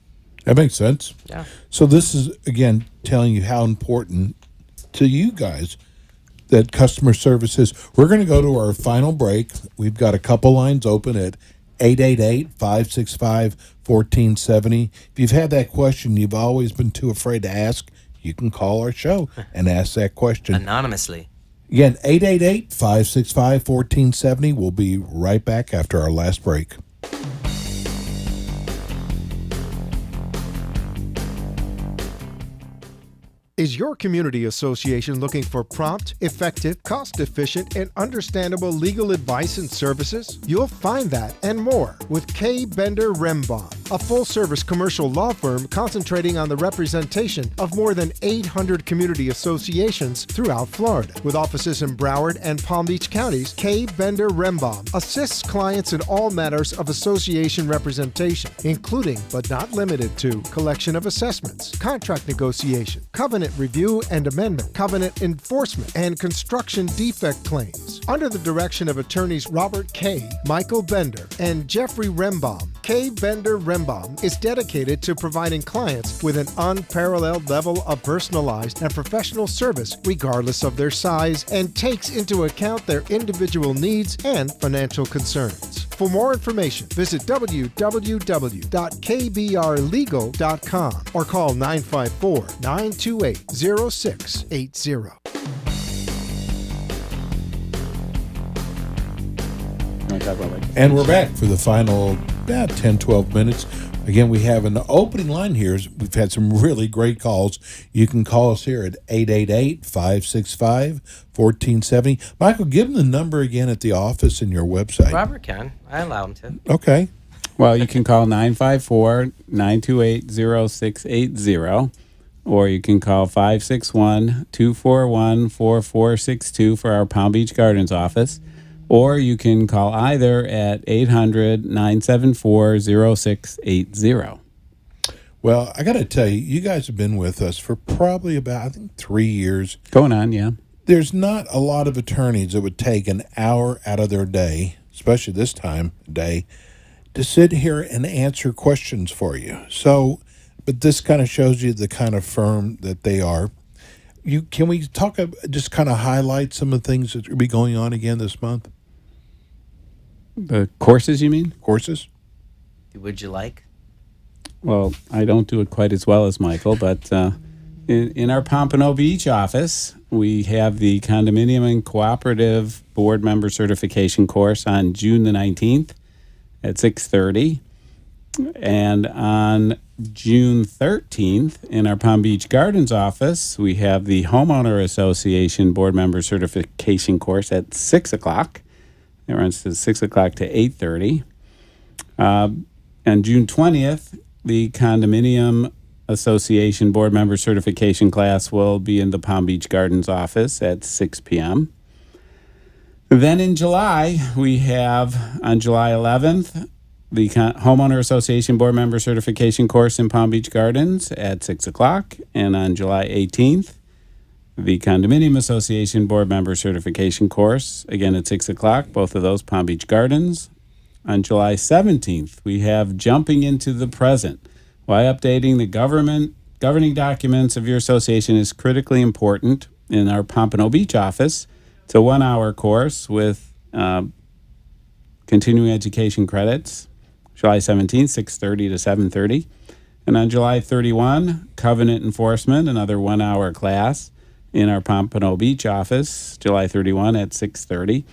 C: That makes sense.
E: Yeah.
C: So this is, again, telling you how important to you guys that customer service is. We're going to go to our final break. We've got a couple lines open at 888-565-1470. If you've had that question you've always been too afraid to ask, you can call our show and ask that question.
E: Anonymously.
C: Again, 888-565-1470. We'll be right back after our last break.
B: Is your community association looking for prompt, effective, cost-efficient, and understandable legal advice and services? You'll find that and more with K. Bender Rembaum, a full-service commercial law firm concentrating on the representation of more than 800 community associations throughout Florida. With offices in Broward and Palm Beach counties, K. Bender Rembaum assists clients in all matters of association representation, including but not limited to collection of assessments, contract negotiation, covenant review and amendment, covenant enforcement, and construction defect claims. Under the direction of attorneys Robert K., Michael Bender, and Jeffrey Rembaum, K. Bender Rembaum is dedicated to providing clients with an unparalleled level of personalized and professional service regardless of their size, and takes into account their individual needs and financial concerns. For more information, visit www.kbrlegal.com or call 954-928-0680.
C: And we're back for the final about 10, 12 minutes. Again, we have an opening line here. We've had some really great calls. You can call us here at 888-565-1470. Michael, give them the number again at the office and your website.
E: Robert can. I allow him to.
C: Okay.
D: Well, you can call 954-928-0680, or you can call 561-241-4462 for our Palm Beach Gardens office. Or you can call either at 800-974-0680.
C: Well, I got to tell you, you guys have been with us for probably about, I think, 3 years.
D: Going on, yeah.
C: there's not a lot of attorneys that would take an hour out of their day, especially this time of day, to sit here and answer questions for you. So, but this kind of shows you the kind of firm that they are. Can we talk, just kind of highlight some of the things that will be going on again this month?
D: The courses, you mean?
C: Courses?
E: Would you like?
D: Well, I don't do it quite as well as Michael, but in our Pompano Beach office, we have the Condominium and Cooperative Board Member Certification course on June the 19th at 6:30. And on June 13th, in our Palm Beach Gardens office, we have the Homeowner Association Board Member Certification course at 6 o'clock. It runs to 6 o'clock to 8:30. On June 20th, the Condominium Association Board Member Certification class will be in the Palm Beach Gardens office at 6 p.m. Then in July, we have on July 11th, the Homeowner Association Board Member Certification course in Palm Beach Gardens at 6 o'clock. And on July 18th, the Condominium Association Board Member Certification course, again at 6 o'clock, both of those Palm Beach Gardens. On July 17th, we have Jumping into the Present. Why updating the governing documents of your association is critically important in our Pompano Beach office. It's a 1-hour course with continuing education credits. July 17th, 6:30 to 7:30. And on July 31, Covenant Enforcement, another 1-hour class in our Pompano Beach office, July 31 at 6:30.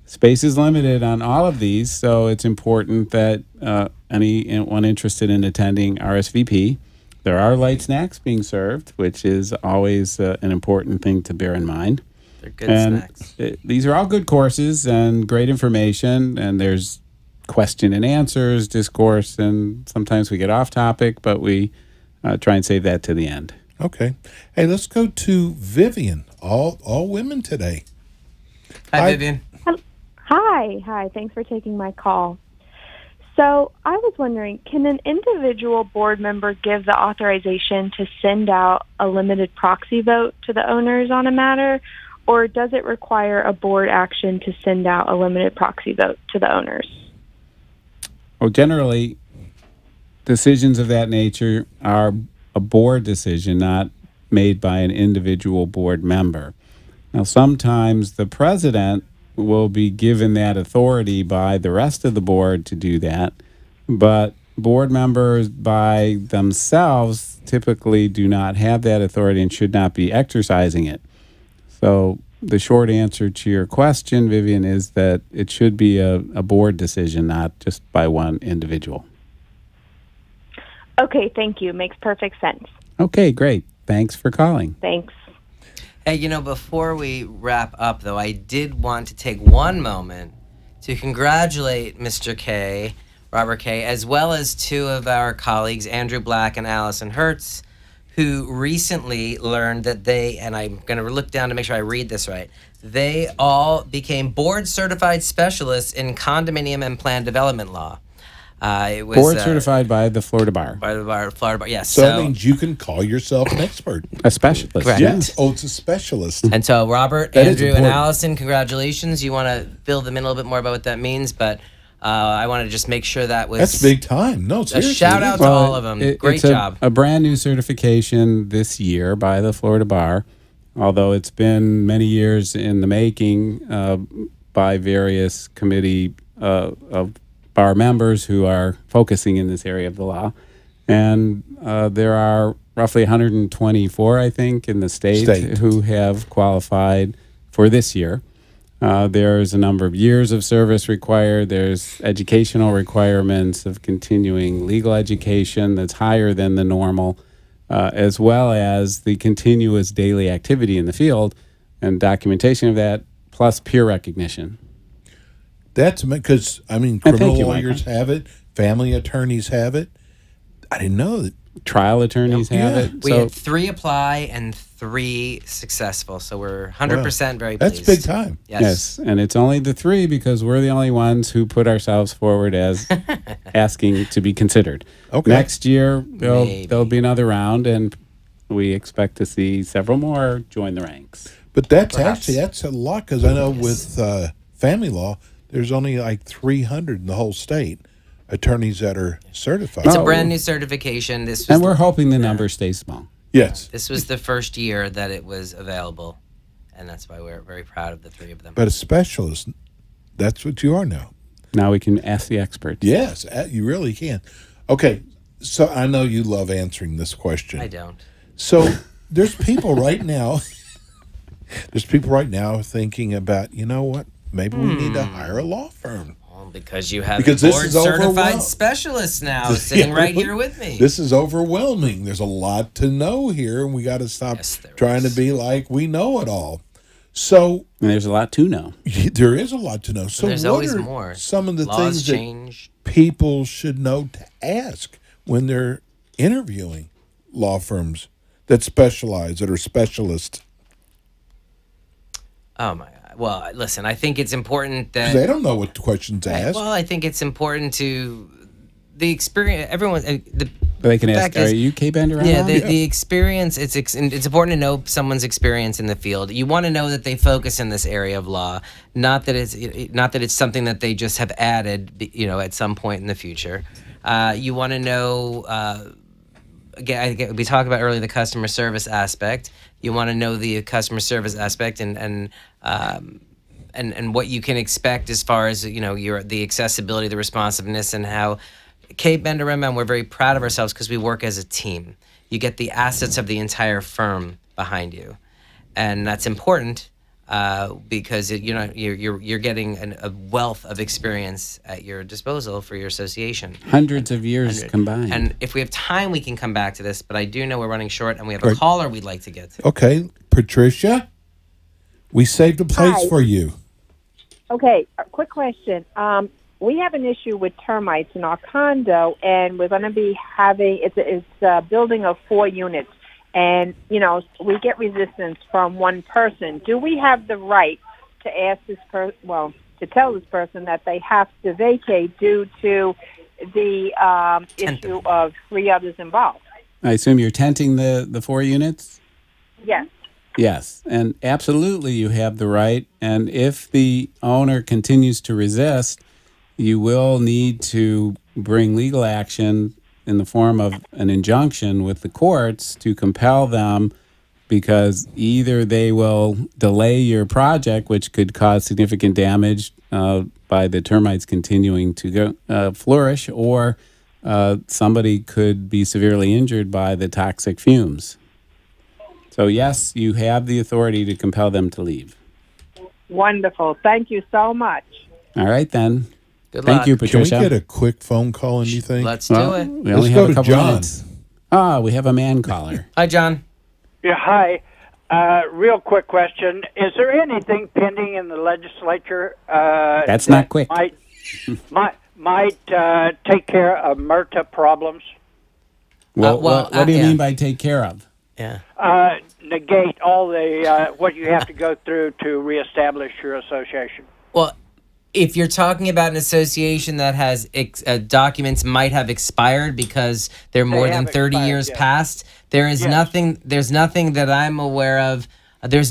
D: Space is limited on all of these, so it's important that anyone interested in attending RSVP. There are light snacks being served, which is always an important thing to bear in mind.
E: They're good snacks.
D: These are all good courses and great information, and there's question and answers, discourse, and sometimes we get off topic, but we try and save that to the end.
C: Okay. Hey, let's go to Vivian. All women today.
E: Hi, Vivian.
K: Hi. Thanks for taking my call. So I was wondering, can an individual board member give the authorization to send out a limited proxy vote to the owners on a matter, or does it require a board action to send out a limited proxy vote to the owners?
D: Well, generally, decisions of that nature are a board decision, not made by an individual board member. Now, sometimes the president will be given that authority by the rest of the board to do that, but board members by themselves typically do not have that authority and should not be exercising it. So the short answer to your question, Vivian, is that it should be a board decision, not just by one individual.
K: Okay, thank you. Makes perfect sense.
D: Okay, great. Thanks for calling.
K: Thanks.
E: Hey, before we wrap up, though, I did want to take one moment to congratulate Mr. K, Robert K, as well as two of our colleagues, Andrew Black and Allison Hertz, who recently learned that they, and I'm going to look down to make sure I read this right, they all became board-certified specialists in condominium and plan development law. It was
D: board certified by the Florida Bar.
E: By the Florida Bar, yes.
C: So that means you can call yourself an expert.
D: A specialist.
E: Correct.
C: Yes. Oh, it's a specialist.
E: And so, Robert,
C: That is
E: Andrew, and
C: important.
E: Allison, congratulations. You want to fill them in a little bit more about what that means, but I want to just make sure that was...
C: That's big time. No,
E: a
C: seriously.
E: shout out to all of them. Great
D: it's
E: job.
D: A brand new certification this year by the Florida Bar, although it's been many years in the making by various committee of bar members who are focusing in this area of the law. And there are roughly 124, I think, in the state who have qualified for this year. There's a number of years of service required. There's educational requirements of continuing legal education that's higher than the normal, as well as the continuous daily activity in the field and documentation of that, plus peer recognition.
C: That's because, criminal lawyers have it, family attorneys have it. I didn't know that.
D: Trial attorneys have it.
E: We had 3 apply and 3 successful, so we're 100% very pleased.
C: That's big time.
D: Yes, and it's only the 3 because we're the only ones who put ourselves forward as asking to be considered.
C: Okay.
D: Next year, there'll be another round, and we expect to see several more join the ranks.
C: But that's a lot, because I know with family law, there's only like 300 in the whole state attorneys that are certified.
E: It's a brand new certification.
D: And we're hoping the number stays small.
C: Yes.
E: This was the first year that it was available, and that's why we're very proud of the 3 of them.
C: But a specialist, that's what you are now.
D: Now we can ask the experts.
C: Yes, you really can. Okay, so I know you love answering this question.
E: I don't.
C: So there's people right now. There's people right now thinking about, you know what? Maybe we need to hire a law firm.
E: Well, because you have
C: Because
E: board certified specialists now sitting right here with me.
C: This is overwhelming. There's a lot to know here, and we got to stop trying to be like we know it all. So
D: and there's a lot to know.
C: There is a lot to know. So
E: there's
C: what
E: always
C: are
E: more.
C: Some of the
E: Laws
C: things
E: change.
C: that people should know to ask when they're interviewing law firms that specialize, that are specialists?
E: Oh my God! Well, listen, I think it's important that
C: they don't know what questions to ask.
E: Well, I think it's important to the experience. Everyone,
D: they can ask, "Are you K-Bender?"
E: Yeah, the experience. It's important to know someone's experience in the field. You want to know that they focus in this area of law, not that it's something that they just have added, at some point in the future. You want to know. Again, we talked about earlier the customer service aspect. You want to know the customer service aspect and what you can expect as far as the accessibility, the responsiveness, and how K-Bender MM, we're very proud of ourselves because we work as a team. You get the assets of the entire firm behind you, and that's important because you're getting a wealth of experience at your disposal for your association.
D: Hundreds of years combined.
E: And if we have time, we can come back to this. But I do know we're running short, and we have a caller we'd like to get to.
C: Okay, Patricia, we saved a place for you.
L: Okay, a quick question. We have an issue with termites in our condo, and we're going to be having it's a building of 4 units. And, we get resistance from one person. Do we have the right to ask this to tell this person that they have to vacate due to the issue of 3 others involved?
D: I assume you're tenting the 4 units?
L: Yes.
D: Yes, and absolutely you have the right. And if the owner continues to resist, you will need to bring legal action in the form of an injunction with the courts to compel them, because either they will delay your project, which could cause significant damage by the termites continuing to flourish, or somebody could be severely injured by the toxic fumes. So yes, you have the authority to compel them to leave.
L: Wonderful. Thank you so much.
D: All right, then.
E: Good
D: Thank
E: luck.
D: you, Patricia.
C: Can we get a quick phone call, anything?
E: Let's do it.
D: We only
C: Let's
D: have
C: go
D: a couple
C: to John.
D: minutes. We have a man caller.
E: Hi, John.
M: Yeah, hi. Real quick question. Is there anything pending in the legislature
D: That's not quick.
M: might take care of MRTA problems?
D: Well, what do you mean by take care of?
E: Yeah.
M: Negate all the what you have to go through to reestablish your association.
E: Well, if you're talking about an association that has documents might have expired because they're more than 30 years past, there is nothing. There's nothing that I'm aware of. There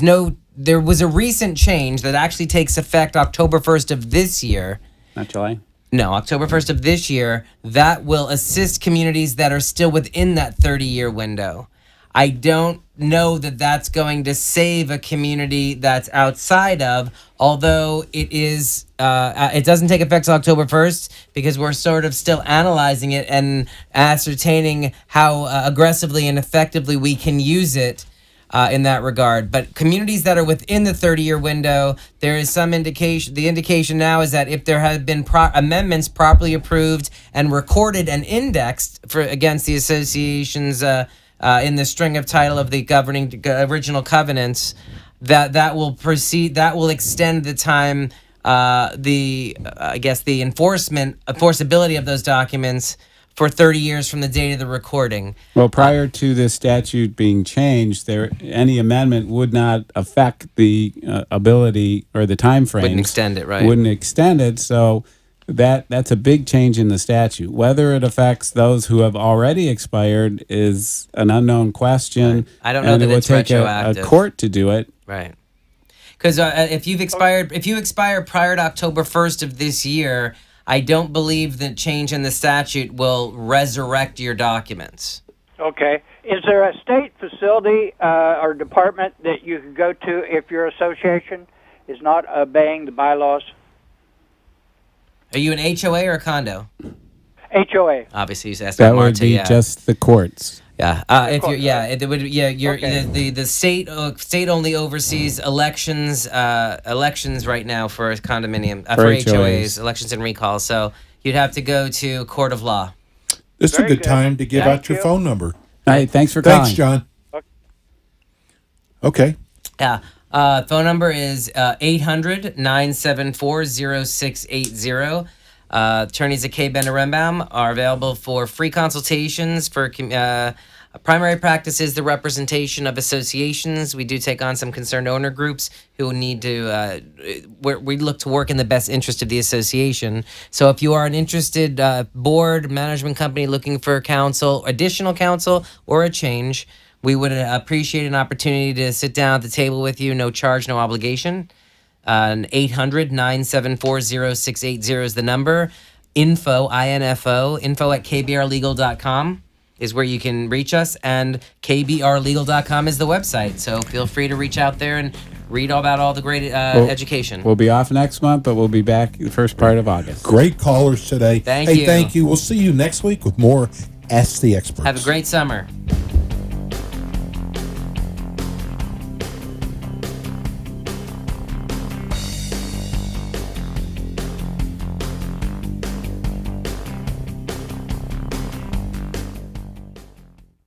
E: was a recent change that actually takes effect October 1st of this year.
D: Not July?
E: No, October 1st of this year. That will assist communities that are still within that 30-year window. I don't know that that's going to save a community that's outside of, although it is, it doesn't take effect till October 1st because we're sort of still analyzing it and ascertaining how aggressively and effectively we can use it in that regard. But communities that are within the 30-year window, there is some indication. The indication now is that if there have been amendments properly approved and recorded and indexed against the association's in the string of title of the governing original covenants, that will proceed. That will extend the time. The enforceability of those documents for 30 years from the date of the recording.
D: Well, prior to this statute being changed, any amendment would not affect the ability or the time frame.
E: Wouldn't extend it, right?
D: Wouldn't extend it. So that's a big change in the statute. Whether it affects those who have already expired is an unknown question.
E: Right. I don't know
D: and
E: that
D: it would
E: it's
D: take
E: retroactive.
D: a court to do it.
E: Right. Because if you expire prior to October 1st of this year, I don't believe that change in the statute will resurrect your documents.
M: Okay. Is there a state facility or department that you can go to if your association is not obeying the bylaws?
E: Are you an HOA or a condo?
M: HOA.
E: Obviously, you asked
D: That
E: about
D: would
E: Marta,
D: be
E: yeah.
D: just the courts.
E: Yeah, if you're, yeah, it would, yeah, you're the state only oversees elections right now for condominium for HOAs, elections and recalls. So you'd have to go to court of law.
C: This is a good time to give out your phone number.
D: Hey, thanks for calling.
C: Thanks, John. Okay.
E: Yeah. Phone number is 800-974-0680. Attorneys at K. Bender Rembaum are available for free consultations for primary practice is the representation of associations. We do take on some concerned owner groups who need to, we look to work in the best interest of the association. So if you are an interested board, management company looking for counsel, additional counsel, or a change, we would appreciate an opportunity to sit down at the table with you, no charge, no obligation. 800-974-0680 is the number. Info at kbrlegal.com is where you can reach us, and kbrlegal.com is the website. So feel free to reach out there and read all about all the great education.
D: We'll be off next month, but we'll be back the first part of August.
C: Great callers today.
E: Thank you.
C: Thank you. We'll see you next week with more Ask the Experts.
E: Have a great summer.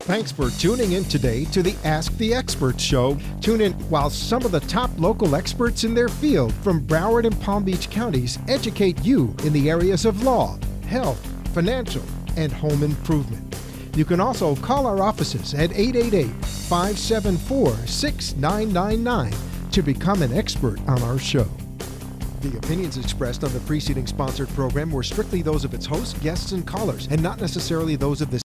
B: Thanks for tuning in today to the Ask the Experts show. Tune in while some of the top local experts in their field from Broward and Palm Beach counties educate you in the areas of law, health, financial, and home improvement. You can also call our offices at 888-574-6999 to become an expert on our show. The opinions expressed on the preceding sponsored program were strictly those of its hosts, guests, and callers, and not necessarily those of the